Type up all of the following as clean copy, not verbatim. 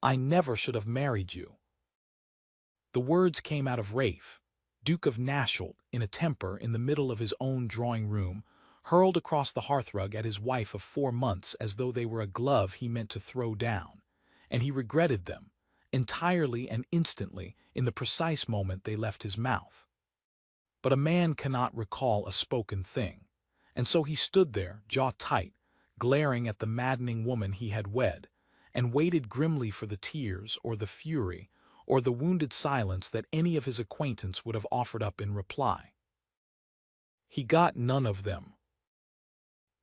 I never should have married you." The words came out of Rafe, Duke of Nashelt, in a temper in the middle of his own drawing-room, hurled across the hearthrug at his wife of 4 months as though they were a glove he meant to throw down, and he regretted them, entirely and instantly, in the precise moment they left his mouth. But a man cannot recall a spoken thing, and so he stood there, jaw tight, glaring at the maddening woman he had wed, and waited grimly for the tears or the fury or the wounded silence that any of his acquaintance would have offered up in reply. He got none of them.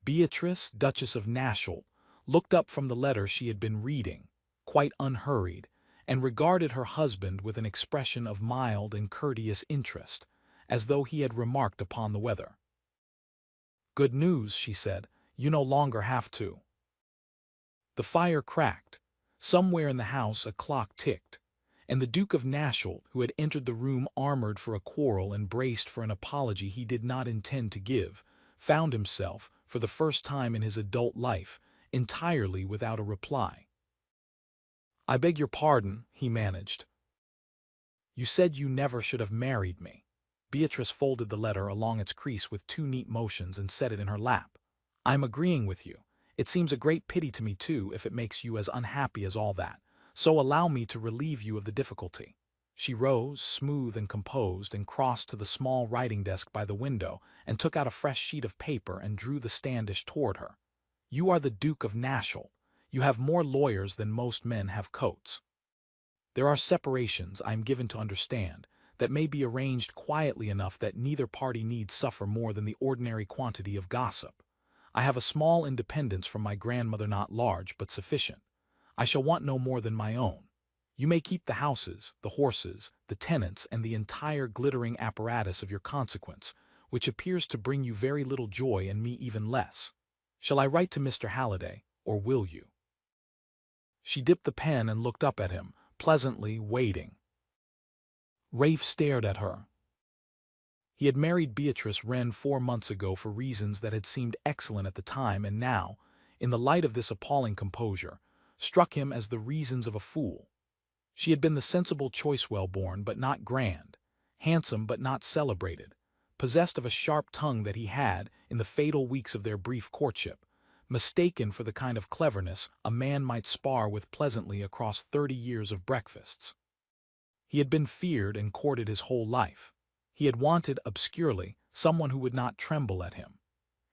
Beatrice, Duchess of Nashelt, looked up from the letter she had been reading, quite unhurried, and regarded her husband with an expression of mild and courteous interest, as though he had remarked upon the weather. "Good news," she said. "You no longer have to." The fire cracked. Somewhere in the house a clock ticked, and the Duke of Nashelt, who had entered the room armored for a quarrel and braced for an apology he did not intend to give, found himself, for the first time in his adult life, entirely without a reply. "I beg your pardon," he managed. "You said you never should have married me." Beatrice folded the letter along its crease with 2 neat motions and set it in her lap. "I'm agreeing with you. It seems a great pity to me, too, if it makes you as unhappy as all that. So allow me to relieve you of the difficulty." She rose, smooth and composed, and crossed to the small writing desk by the window and took out a fresh sheet of paper and drew the Standish toward her. "You are the Duke of Nashelt. You have more lawyers than most men have coats. There are separations, I am given to understand, that may be arranged quietly enough that neither party need suffer more than the ordinary quantity of gossip. I have a small independence from my grandmother, not large, but sufficient. I shall want no more than my own. You may keep the houses, the horses, the tenants, and the entire glittering apparatus of your consequence, which appears to bring you very little joy and me even less. Shall I write to Mr. Halliday, or will you?" She dipped the pen and looked up at him, pleasantly waiting. Rafe stared at her. He had married Beatrice Wren 4 months ago for reasons that had seemed excellent at the time, and now, in the light of this appalling composure, struck him as the reasons of a fool. She had been the sensible choice, well-born but not grand, handsome but not celebrated, possessed of a sharp tongue that he had, in the fatal weeks of their brief courtship, mistaken for the kind of cleverness a man might spar with pleasantly across 30 years of breakfasts. He had been feared and courted his whole life. He had wanted, obscurely, someone who would not tremble at him.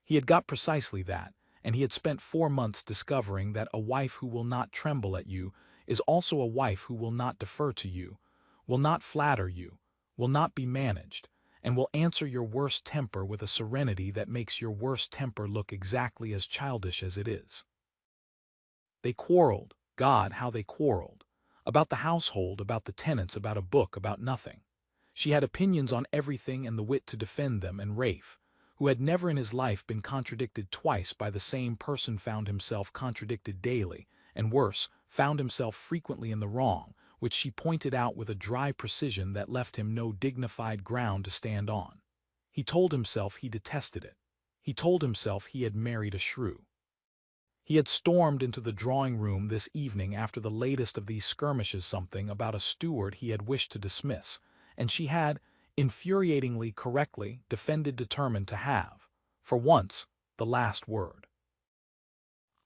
He had got precisely that, and he had spent 4 months discovering that a wife who will not tremble at you is also a wife who will not defer to you, will not flatter you, will not be managed, and will answer your worst temper with a serenity that makes your worst temper look exactly as childish as it is. They quarreled, God, how they quarreled! About the household, about the tenants, about a book, about nothing. She had opinions on everything and the wit to defend them, and Rafe, who had never in his life been contradicted twice by the same person, found himself contradicted daily, and worse, found himself frequently in the wrong, which she pointed out with a dry precision that left him no dignified ground to stand on. He told himself he detested it. He told himself he had married a shrew. He had stormed into the drawing-room this evening after the latest of these skirmishes, something about a steward he had wished to dismiss, and she had, infuriatingly correctly, determined to have, for once, the last word.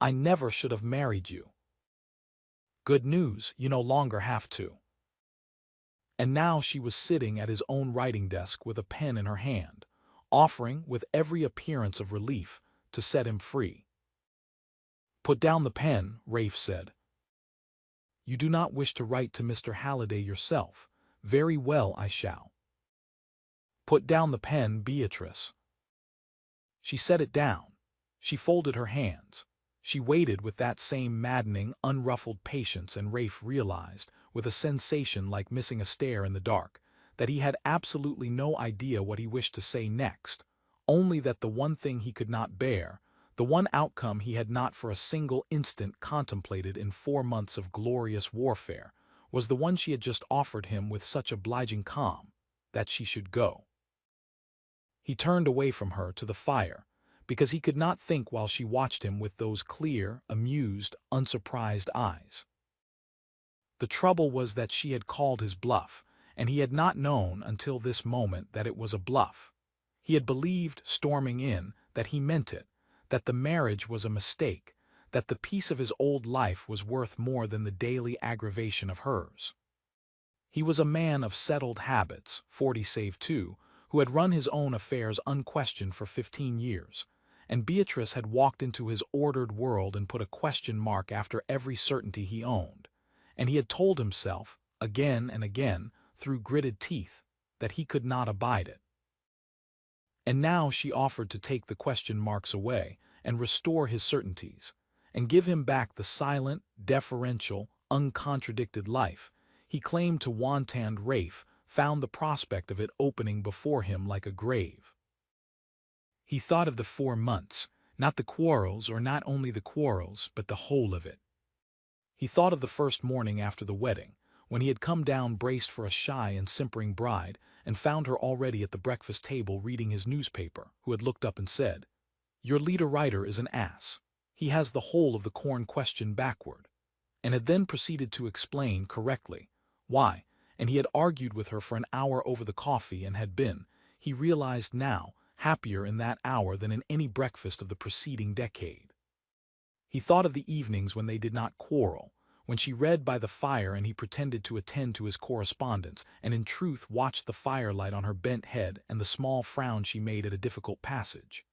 "I never should have married you. Good news, you no longer have to." And now she was sitting at his own writing desk with a pen in her hand, offering, with every appearance of relief, to set him free. "Put down the pen," Rafe said. "You do not wish to write to Mr. Halliday yourself. Very well, I shall." "Put down the pen, Beatrice." She set it down. She folded her hands. She waited with that same maddening, unruffled patience, and Rafe realized, with a sensation like missing a stair in the dark, that he had absolutely no idea what he wished to say next, only that the one thing he could not bear, the one outcome he had not for a single instant contemplated in 4 months of glorious warfare, was the one she had just offered him with such obliging calm, that she should go. He turned away from her to the fire, because he could not think while she watched him with those clear, amused, unsurprised eyes. The trouble was that she had called his bluff, and he had not known until this moment that it was a bluff. He had believed, storming in, that he meant it, that the marriage was a mistake, that the peace of his old life was worth more than the daily aggravation of hers. He was a man of settled habits, 40 save 2, who had run his own affairs unquestioned for 15 years, and Beatrice had walked into his ordered world and put a question mark after every certainty he owned, and he had told himself, again and again, through gritted teeth, that he could not abide it. And now she offered to take the question marks away and restore his certainties, and give him back the silent, deferential, uncontradicted life he claimed to wanton Rafe found the prospect of it opening before him like a grave. He thought of the 4 months, not the quarrels or not only the quarrels, but the whole of it. He thought of the first morning after the wedding, when he had come down braced for a shy and simpering bride and found her already at the breakfast table reading his newspaper, who had looked up and said, "Your leader writer is an ass. He has the whole of the corn question backward," and had then proceeded to explain correctly why, and he had argued with her for an hour over the coffee and had been, he realized now, happier in that hour than in any breakfast of the preceding decade. He thought of the evenings when they did not quarrel, when she read by the fire and he pretended to attend to his correspondence, and in truth watched the firelight on her bent head and the small frown she made at a difficult passage.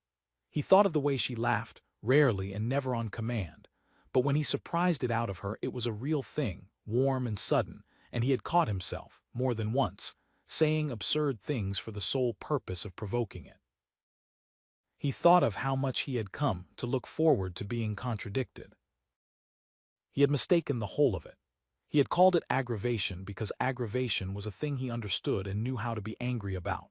He thought of the way she laughed, rarely and never on command, but when he surprised it out of her it was a real thing, warm and sudden, and he had caught himself, more than once, saying absurd things for the sole purpose of provoking it. He thought of how much he had come to look forward to being contradicted. He had mistaken the whole of it. He had called it aggravation because aggravation was a thing he understood and knew how to be angry about,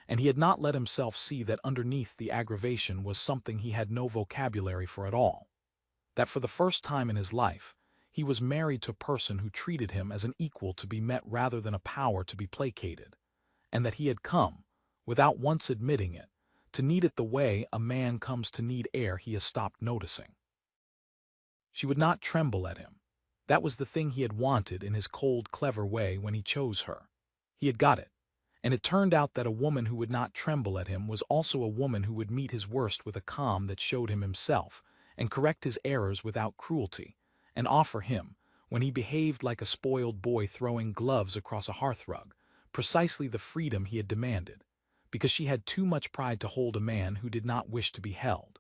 and he had not let himself see that underneath the aggravation was something he had no vocabulary for at all. That for the first time in his life, he was married to a person who treated him as an equal to be met rather than a power to be placated, and that he had come, without once admitting it, to need it the way a man comes to need air he has stopped noticing. She would not tremble at him. That was the thing he had wanted in his cold, clever way when he chose her. He had got it, and it turned out that a woman who would not tremble at him was also a woman who would meet his worst with a calm that showed him himself, and correct his errors without cruelty, and offer him, when he behaved like a spoiled boy throwing gloves across a hearthrug, precisely the freedom he had demanded, because she had too much pride to hold a man who did not wish to be held.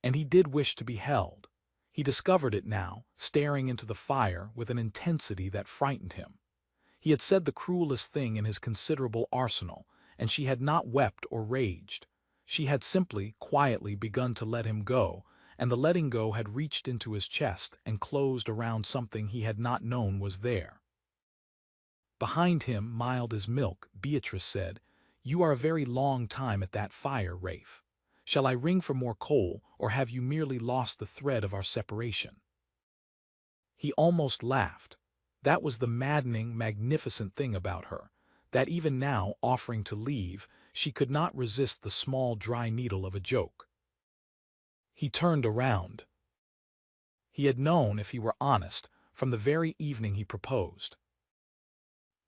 And he did wish to be held. He discovered it now, staring into the fire with an intensity that frightened him. He had said the cruelest thing in his considerable arsenal, and she had not wept or raged. She had simply, quietly begun to let him go, and the letting go had reached into his chest and closed around something he had not known was there. Behind him, mild as milk, Beatrice said, "You are a very long time at that fire, Rafe. Shall I ring for more coal, or have you merely lost the thread of our separation?" He almost laughed. That was the maddening, magnificent thing about her, that even now, offering to leave, she could not resist the small, dry needle of a joke. He turned around. He had known, if he were honest, from the very evening he proposed.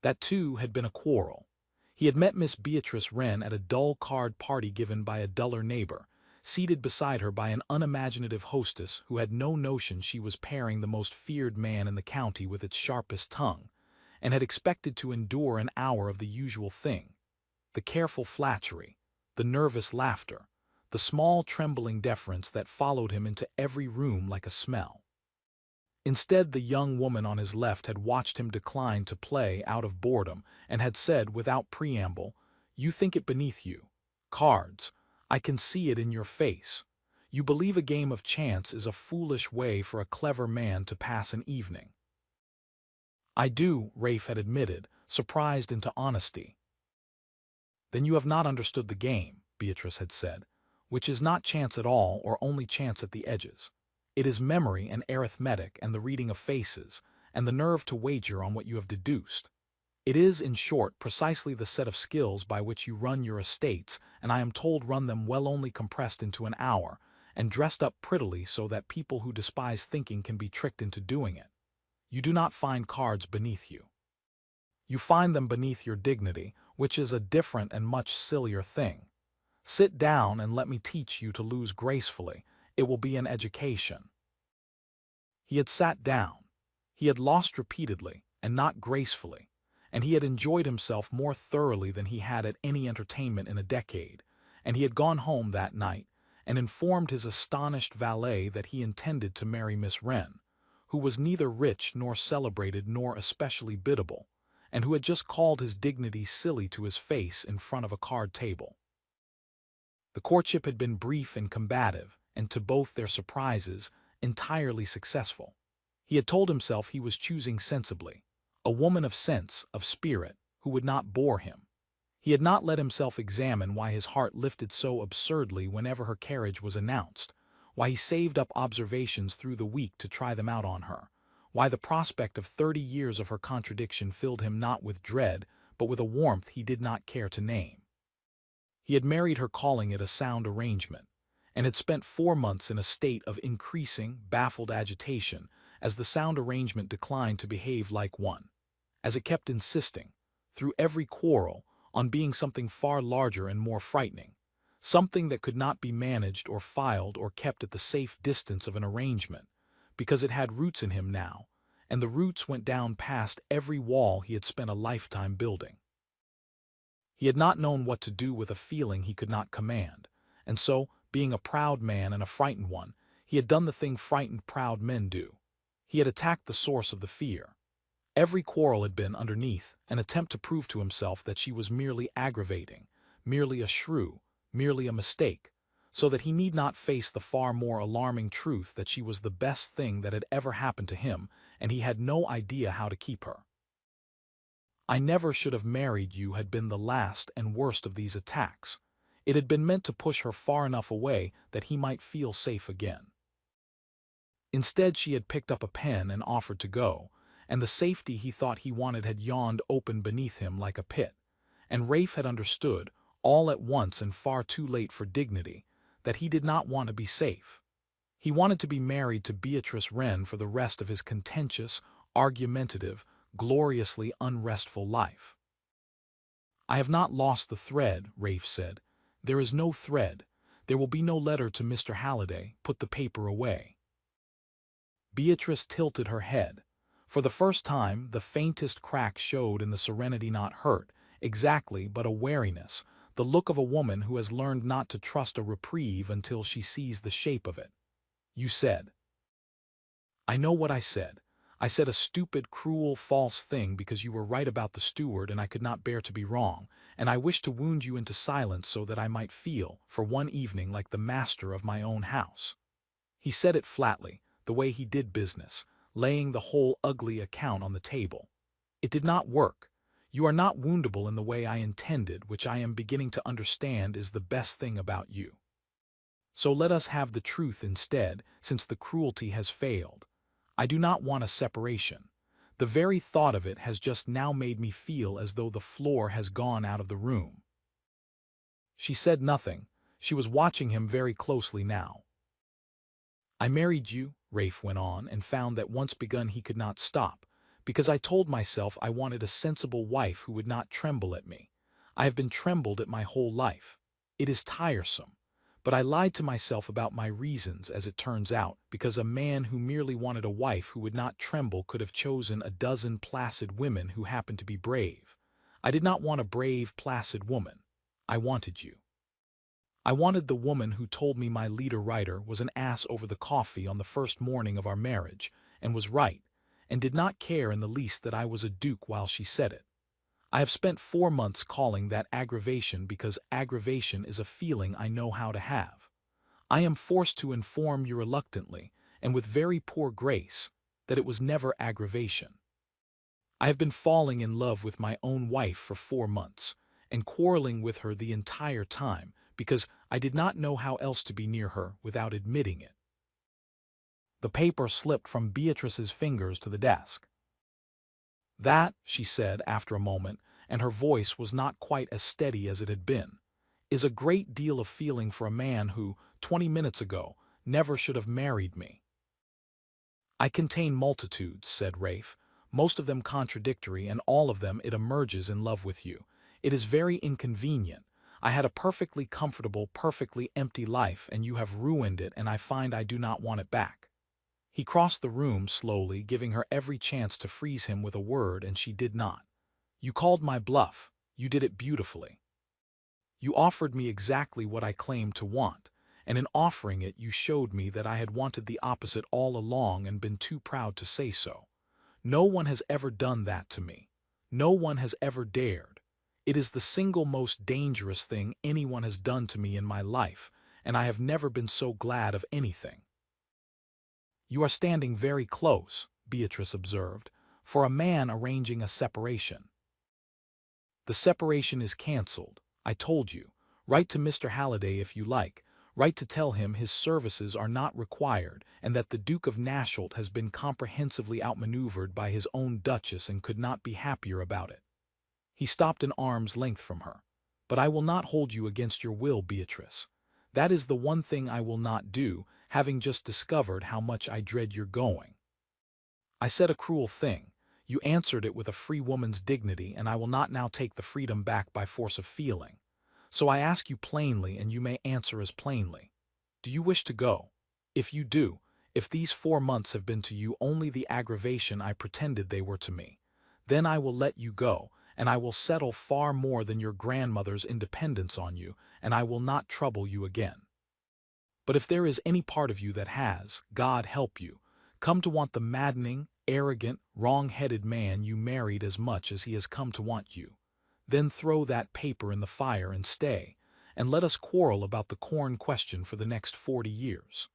That, too, had been a quarrel. He had met Miss Beatrice Wren at a dull card party given by a duller neighbor, seated beside her by an unimaginative hostess who had no notion she was pairing the most feared man in the county with its sharpest tongue, and had expected to endure an hour of the usual thing, the careful flattery, the nervous laughter, the small trembling deference that followed him into every room like a smell. Instead, the young woman on his left had watched him decline to play out of boredom and had said without preamble, "You think it beneath you. Cards. I can see it in your face. You believe a game of chance is a foolish way for a clever man to pass an evening." "I do," Rafe had admitted, surprised into honesty. "Then you have not understood the game," Beatrice had said, "which is not chance at all or only chance at the edges. It is memory and arithmetic and the reading of faces, and the nerve to wager on what you have deduced. It is, in short, precisely the set of skills by which you run your estates, and I am told run them well only compressed into an hour, and dressed up prettily so that people who despise thinking can be tricked into doing it. You do not find cards beneath you. You find them beneath your dignity, which is a different and much sillier thing. Sit down and let me teach you to lose gracefully. It will be an education." He had sat down. He had lost repeatedly, and not gracefully, and he had enjoyed himself more thoroughly than he had at any entertainment in a decade, and he had gone home that night and informed his astonished valet that he intended to marry Miss Wren, who was neither rich nor celebrated nor especially biddable, and who had just called his dignity silly to his face in front of a card table. The courtship had been brief and combative, and to both their surprises, entirely successful. He had told himself he was choosing sensibly, a woman of sense, of spirit, who would not bore him. He had not let himself examine why his heart lifted so absurdly whenever her carriage was announced, why he saved up observations through the week to try them out on her, why the prospect of 30 years of her contradiction filled him not with dread, but with a warmth he did not care to name. He had married her calling it a sound arrangement, and had spent 4 months in a state of increasing, baffled agitation as the sound arrangement declined to behave like one, as it kept insisting, through every quarrel, on being something far larger and more frightening, something that could not be managed or filed or kept at the safe distance of an arrangement, because it had roots in him now, and the roots went down past every wall he had spent a lifetime building. He had not known what to do with a feeling he could not command, and so, being a proud man and a frightened one, he had done the thing frightened proud men do. He had attacked the source of the fear. Every quarrel had been, underneath, an attempt to prove to himself that she was merely aggravating, merely a shrew, merely a mistake, so that he need not face the far more alarming truth that she was the best thing that had ever happened to him, and he had no idea how to keep her. "I never should have married you" had been the last and worst of these attacks. It had been meant to push her far enough away that he might feel safe again. Instead, she had picked up a pen and offered to go, and the safety he thought he wanted had yawned open beneath him like a pit, and Rafe had understood, all at once and far too late for dignity, that he did not want to be safe. He wanted to be married to Beatrice Wren for the rest of his contentious, argumentative, gloriously unrestful life. "I have not lost the thread," Rafe said. "There is no thread. There will be no letter to Mr. Halliday. Put the paper away." Beatrice tilted her head. For the first time, the faintest crack showed in the serenity, not hurt, exactly, but a wariness, the look of a woman who has learned not to trust a reprieve until she sees the shape of it. "You said." "I know what I said. I said a stupid, cruel, false thing because you were right about the steward and I could not bear to be wrong, and I wished to wound you into silence so that I might feel, for one evening, like the master of my own house." He said it flatly, the way he did business, laying the whole ugly account on the table. "It did not work. You are not woundable in the way I intended, which I am beginning to understand is the best thing about you. So let us have the truth instead, since the cruelty has failed. I do not want a separation. The very thought of it has just now made me feel as though the floor has gone out of the room." She said nothing. She was watching him very closely now. "I married you," Rafe went on, "and found that once begun he could not stop, because I told myself I wanted a sensible wife who would not tremble at me. I have been trembled at my whole life. It is tiresome. But I lied to myself about my reasons, as it turns out, because a man who merely wanted a wife who would not tremble could have chosen a dozen placid women who happened to be brave. I did not want a brave, placid woman. I wanted you. I wanted the woman who told me my leader writer was an ass over the coffee on the first morning of our marriage, and was right, and did not care in the least that I was a duke while she said it. I have spent 4 months calling that aggravation because aggravation is a feeling I know how to have. I am forced to inform you reluctantly, and with very poor grace, that it was never aggravation. I have been falling in love with my own wife for 4 months, and quarreling with her the entire time, because I did not know how else to be near her without admitting it." The paper slipped from Beatrice's fingers to the desk. "That," she said after a moment, and her voice was not quite as steady as it had been, "is a great deal of feeling for a man who, 20 minutes ago, never should have married me." I contain multitudes, said Rafe, most of them contradictory, and all of them it emerges in love with you. It is very inconvenient. I had a perfectly comfortable, perfectly empty life, and you have ruined it, and I find I do not want it back. He crossed the room slowly, giving her every chance to freeze him with a word, and she did not. You called my bluff. You did it beautifully. You offered me exactly what I claimed to want, and in offering it you showed me that I had wanted the opposite all along and been too proud to say so. No one has ever done that to me. No one has ever dared. It is the single most dangerous thing anyone has done to me in my life, and I have never been so glad of anything. You are standing very close, Beatrice observed, for a man arranging a separation. The separation is cancelled, I told you. Write to Mr. Halliday if you like. Write to tell him his services are not required and that the Duke of Nasholt has been comprehensively outmaneuvered by his own Duchess and could not be happier about it. He stopped an arm's length from her. But I will not hold you against your will, Beatrice. That is the one thing I will not do, having just discovered how much I dread your going. I said a cruel thing. You answered it with a free woman's dignity, and I will not now take the freedom back by force of feeling. So I ask you plainly, and you may answer as plainly. Do you wish to go? If you do, if these 4 months have been to you only the aggravation I pretended they were to me, then I will let you go, and I will settle far more than your grandmother's independence on you, and I will not trouble you again. But if there is any part of you that has, God help you, come to want the maddening, arrogant, wrong-headed man you married as much as he has come to want you, then throw that paper in the fire and stay, and let us quarrel about the corn question for the next 40 years.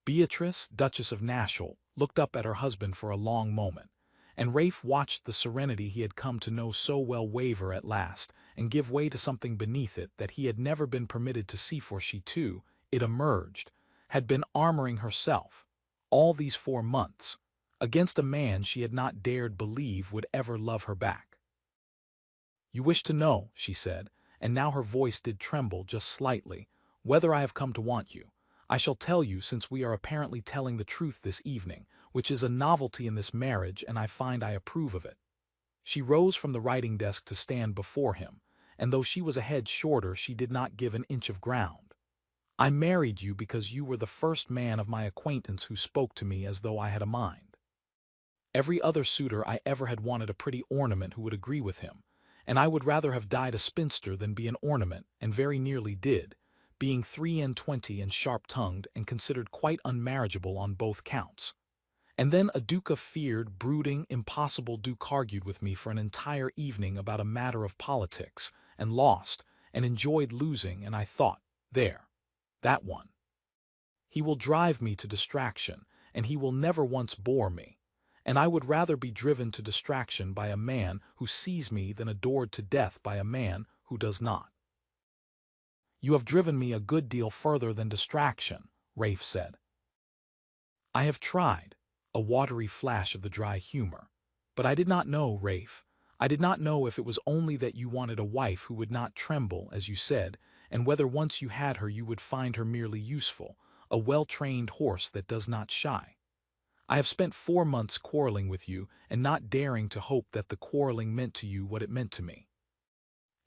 Beatrice, Duchess of Nasholt, looked up at her husband for a long moment, and Rafe watched the serenity he had come to know so well waver at last and give way to something beneath it that he had never been permitted to see, for she too, it emerged, had been armoring herself, all these 4 months, against a man she had not dared believe would ever love her back. You wish to know, she said, and now her voice did tremble just slightly, whether I have come to want you. I shall tell you, since we are apparently telling the truth this evening, which is a novelty in this marriage, and I find I approve of it. She rose from the writing desk to stand before him, and though she was a head shorter, she did not give an inch of ground. I married you because you were the first man of my acquaintance who spoke to me as though I had a mind. Every other suitor I ever had wanted a pretty ornament who would agree with him, and I would rather have died a spinster than be an ornament, and very nearly did, being 23 and sharp-tongued and considered quite unmarriageable on both counts. And then a duke of feared, brooding, impossible duke argued with me for an entire evening about a matter of politics, and lost, and enjoyed losing, and I thought, there, that one. He will drive me to distraction, and he will never once bore me. And I would rather be driven to distraction by a man who sees me than adored to death by a man who does not. You have driven me a good deal further than distraction, Rafe said. I have tried, a watery flash of the dry humor. But I did not know, Rafe. I did not know if it was only that you wanted a wife who would not tremble, as you said, and whether once you had her you would find her merely useful, a well-trained horse that does not shy. I have spent 4 months quarreling with you and not daring to hope that the quarreling meant to you what it meant to me.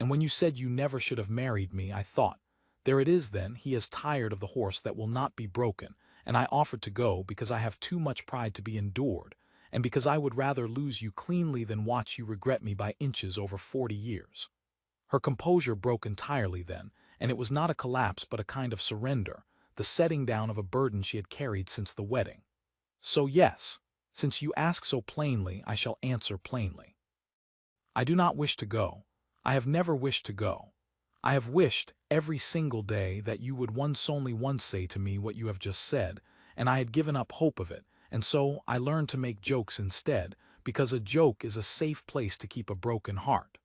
And when you said you never should have married me, I thought, there it is then, he is tired of the horse that will not be broken, and I offered to go because I have too much pride to be endured, and because I would rather lose you cleanly than watch you regret me by inches over 40 years. Her composure broke entirely then, and it was not a collapse but a kind of surrender, the setting down of a burden she had carried since the wedding. So yes, since you ask so plainly, I shall answer plainly. I do not wish to go. I have never wished to go. I have wished, every single day, that you would only once say to me what you have just said, and I had given up hope of it, and so I learned to make jokes instead, because a joke is a safe place to keep a broken heart.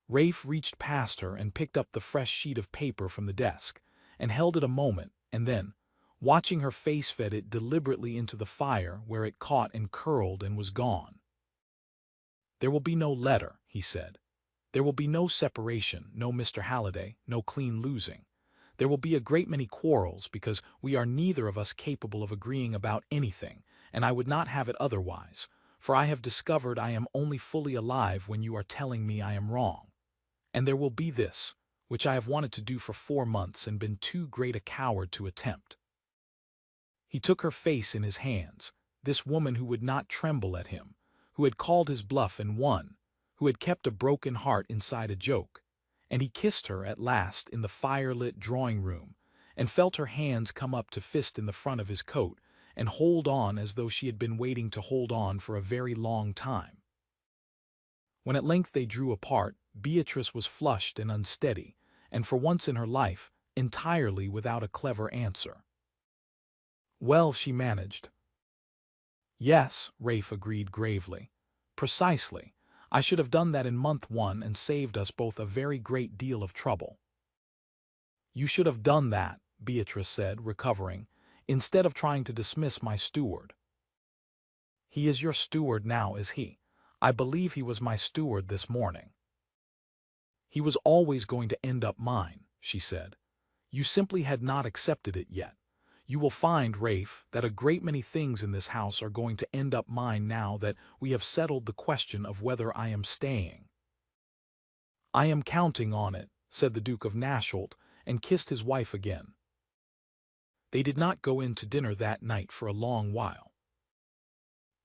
Rafe reached past her and picked up the fresh sheet of paper from the desk, and held it a moment, and then, watching her face, fed it deliberately into the fire, where it caught and curled and was gone. There will be no letter, he said. There will be no separation, no Mr. Halliday, no clean losing. There will be a great many quarrels because we are neither of us capable of agreeing about anything, and I would not have it otherwise, for I have discovered I am only fully alive when you are telling me I am wrong. And there will be this, which I have wanted to do for 4 months and been too great a coward to attempt." He took her face in his hands, this woman who would not tremble at him, who had called his bluff and won, who had kept a broken heart inside a joke, and he kissed her at last in the fire-lit drawing-room, and felt her hands come up to fist in the front of his coat and hold on as though she had been waiting to hold on for a very long time. When at length they drew apart, Beatrice was flushed and unsteady, and for once in her life, entirely without a clever answer. "Well," she managed. "Yes," Rafe agreed gravely. "Precisely. I should have done that in month 1 and saved us both a very great deal of trouble." "You should have done that," Beatrice said, recovering, "instead of trying to dismiss my steward." "He is your steward now, is he? I believe he was my steward this morning." "He was always going to end up mine," she said. "You simply had not accepted it yet. You will find, Rafe, that a great many things in this house are going to end up mine now that we have settled the question of whether I am staying." "I am counting on it," said the Duke of Nasholt, and kissed his wife again. They did not go in to dinner that night for a long while.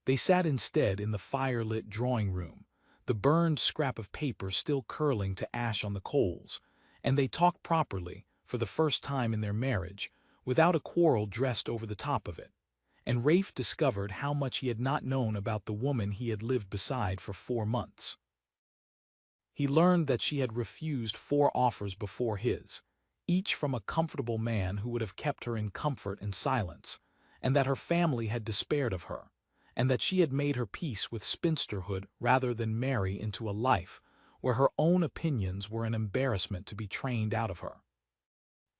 They sat instead in the fire-lit drawing-room, the burned scrap of paper still curling to ash on the coals, and they talked properly, for the first time in their marriage, without a quarrel dressed over the top of it, and Rafe discovered how much he had not known about the woman he had lived beside for 4 months. He learned that she had refused 4 offers before his, each from a comfortable man who would have kept her in comfort and silence, and that her family had despaired of her, and that she had made her peace with spinsterhood rather than marry into a life where her own opinions were an embarrassment to be trained out of her.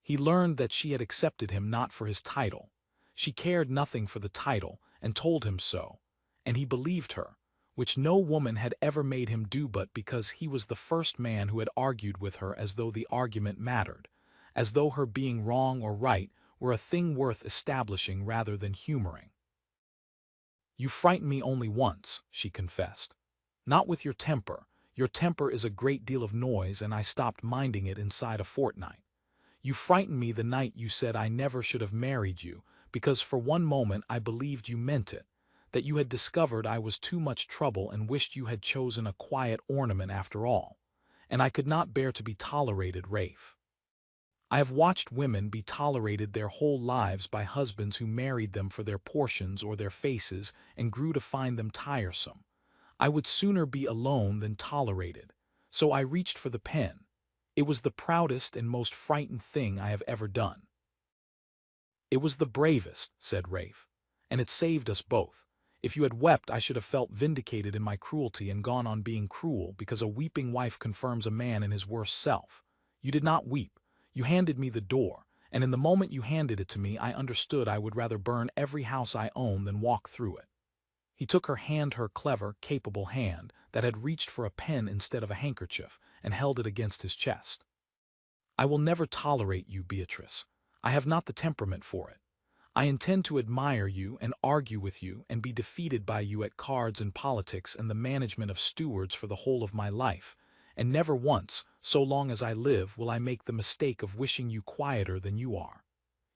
He learned that she had accepted him not for his title. She cared nothing for the title and told him so, and he believed her, which no woman had ever made him do but because he was the first man who had argued with her as though the argument mattered, as though her being wrong or right were a thing worth establishing rather than humoring. "You frightened me only once," she confessed. "Not with your temper. Your temper is a great deal of noise and I stopped minding it inside a fortnight. You frightened me the night you said I never should have married you, because for one moment I believed you meant it, that you had discovered I was too much trouble and wished you had chosen a quiet ornament after all, and I could not bear to be tolerated, Rafe. I have watched women be tolerated their whole lives by husbands who married them for their portions or their faces and grew to find them tiresome. I would sooner be alone than tolerated, so I reached for the pen. It was the proudest and most frightened thing I have ever done." "It was the bravest," said Rafe, "and it saved us both. If you had wept, I should have felt vindicated in my cruelty and gone on being cruel, because a weeping wife confirms a man in his worst self. You did not weep. You handed me the door, and in the moment you handed it to me I understood I would rather burn every house I own than walk through it." He took her clever, capable hand that had reached for a pen instead of a handkerchief and held it against his chest. "I will never tolerate you, Beatrice. I have not the temperament for it. I intend to admire you and argue with you and be defeated by you at cards and politics and the management of stewards for the whole of my life, and never once, so long as I live, will I make the mistake of wishing you quieter than you are.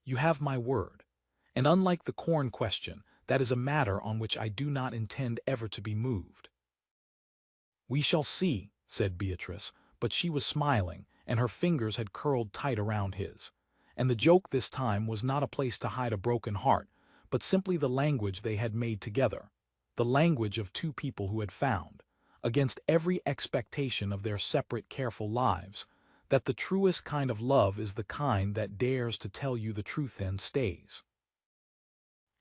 You have my word. And unlike the corn question, that is a matter on which I do not intend ever to be moved." "We shall see," said Beatrice, but she was smiling, and her fingers had curled tight around his. And the joke this time was not a place to hide a broken heart, but simply the language they had made together, the language of 2 people who had found, against every expectation of their separate careful lives, that the truest kind of love is the kind that dares to tell you the truth and stays.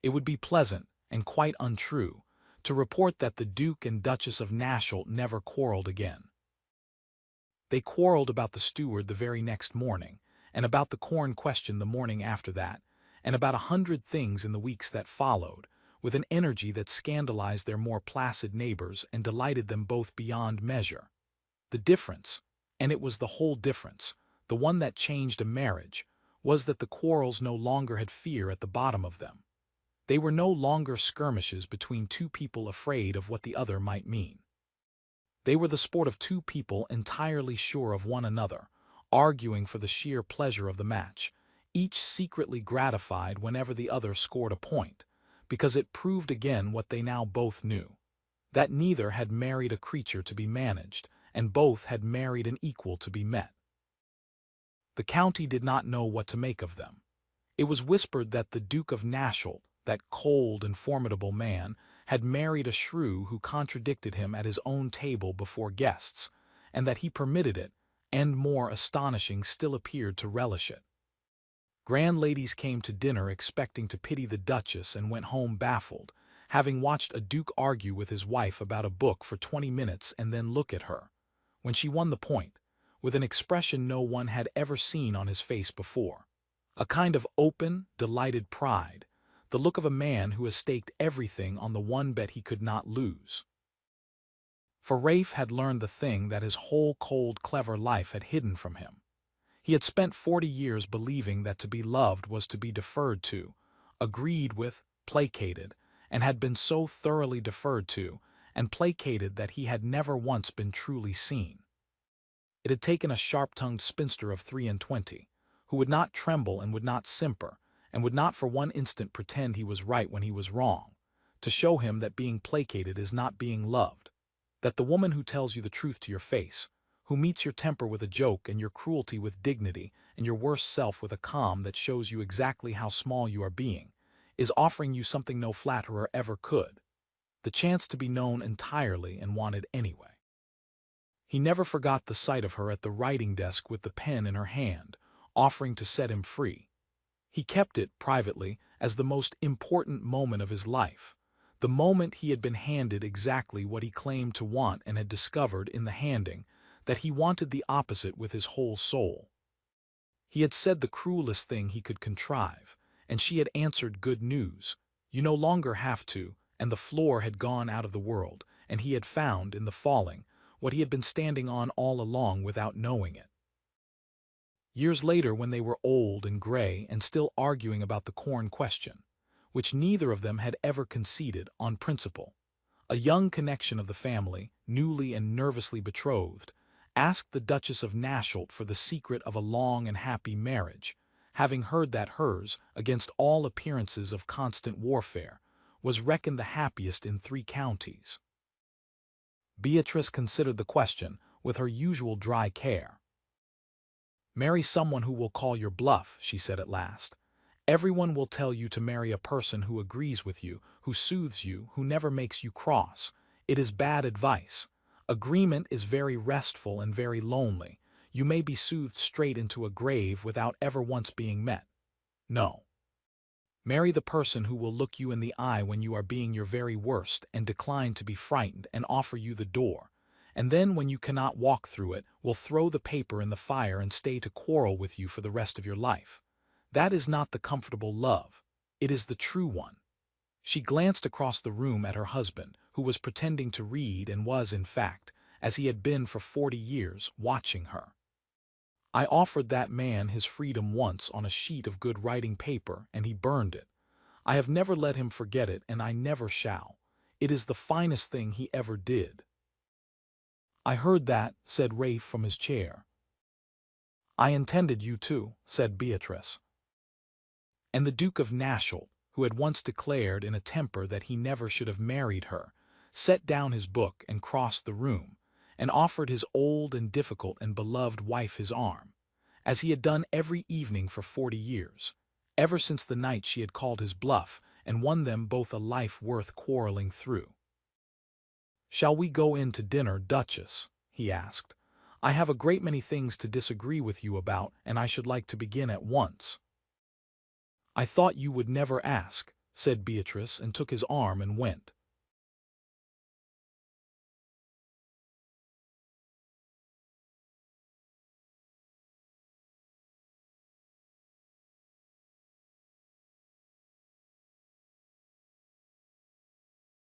It would be pleasant, and quite untrue, to report that the Duke and Duchess of Nasholt never quarreled again. They quarreled about the steward the very next morning, and about the corn question the morning after that, and about 100 things in the weeks that followed, with an energy that scandalized their more placid neighbors and delighted them both beyond measure. The difference, and it was the whole difference, the one that changed a marriage, was that the quarrels no longer had fear at the bottom of them. They were no longer skirmishes between two people afraid of what the other might mean. They were the sport of two people entirely sure of one another, arguing for the sheer pleasure of the match, each secretly gratified whenever the other scored a point, because it proved again what they now both knew, that neither had married a creature to be managed, and both had married an equal to be met. The county did not know what to make of them. It was whispered that the Duke of Nashelt, that cold and formidable man, had married a shrew who contradicted him at his own table before guests, and that he permitted it, and more astonishing still appeared to relish it. Grand ladies came to dinner expecting to pity the Duchess and went home baffled, having watched a duke argue with his wife about a book for 20 minutes and then look at her, when she won the point, with an expression no one had ever seen on his face before, a kind of open, delighted pride, the look of a man who has staked everything on the one bet he could not lose. For Rafe had learned the thing that his whole cold, clever life had hidden from him. He had spent 40 years believing that to be loved was to be deferred to, agreed with, placated, and had been so thoroughly deferred to and placated that he had never once been truly seen. It had taken a sharp-tongued spinster of 23, who would not tremble and would not simper, and would not for one instant pretend he was right when he was wrong, to show him that being placated is not being loved, that the woman who tells you the truth to your face, who meets your temper with a joke and your cruelty with dignity and your worst self with a calm that shows you exactly how small you are being, is offering you something no flatterer ever could, the chance to be known entirely and wanted anyway. He never forgot the sight of her at the writing desk with the pen in her hand, offering to set him free. He kept it, privately, as the most important moment of his life, the moment he had been handed exactly what he claimed to want and had discovered in the handing that he wanted the opposite with his whole soul. He had said the cruelest thing he could contrive, and she had answered good news, you no longer have to, and the floor had gone out of the world, and he had found, in the falling, what he had been standing on all along without knowing it. Years later, when they were old and gray and still arguing about the corn question, which neither of them had ever conceded on principle, a young connection of the family, newly and nervously betrothed, asked the Duchess of Nashelt for the secret of a long and happy marriage, having heard that hers, against all appearances of constant warfare, was reckoned the happiest in 3 counties. Beatrice considered the question with her usual dry care. "Marry someone who will call your bluff," she said at last. "Everyone will tell you to marry a person who agrees with you, who soothes you, who never makes you cross. It is bad advice. Agreement is very restful and very lonely. You may be soothed straight into a grave without ever once being met. No. Marry the person who will look you in the eye when you are being your very worst and decline to be frightened and offer you the door, and then when you cannot walk through it will throw the paper in the fire and stay to quarrel with you for the rest of your life. That is not the comfortable love. It is the true one." She glanced across the room at her husband, who was pretending to read and was, in fact, as he had been for 40 years, watching her. "I offered that man his freedom once on a sheet of good writing paper, and he burned it. I have never let him forget it, and I never shall. It is the finest thing he ever did." "I heard that," said Rafe from his chair. "I intended you to," said Beatrice. And the Duke of Nashelt, who had once declared in a temper that he never should have married her, set down his book and crossed the room, and offered his old and difficult and beloved wife his arm, as he had done every evening for 40 years, ever since the night she had called his bluff and won them both a life worth quarreling through. "Shall we go in to dinner, Duchess?" he asked. "I have a great many things to disagree with you about, and I should like to begin at once." "I thought you would never ask," said Beatrice, and took his arm and went.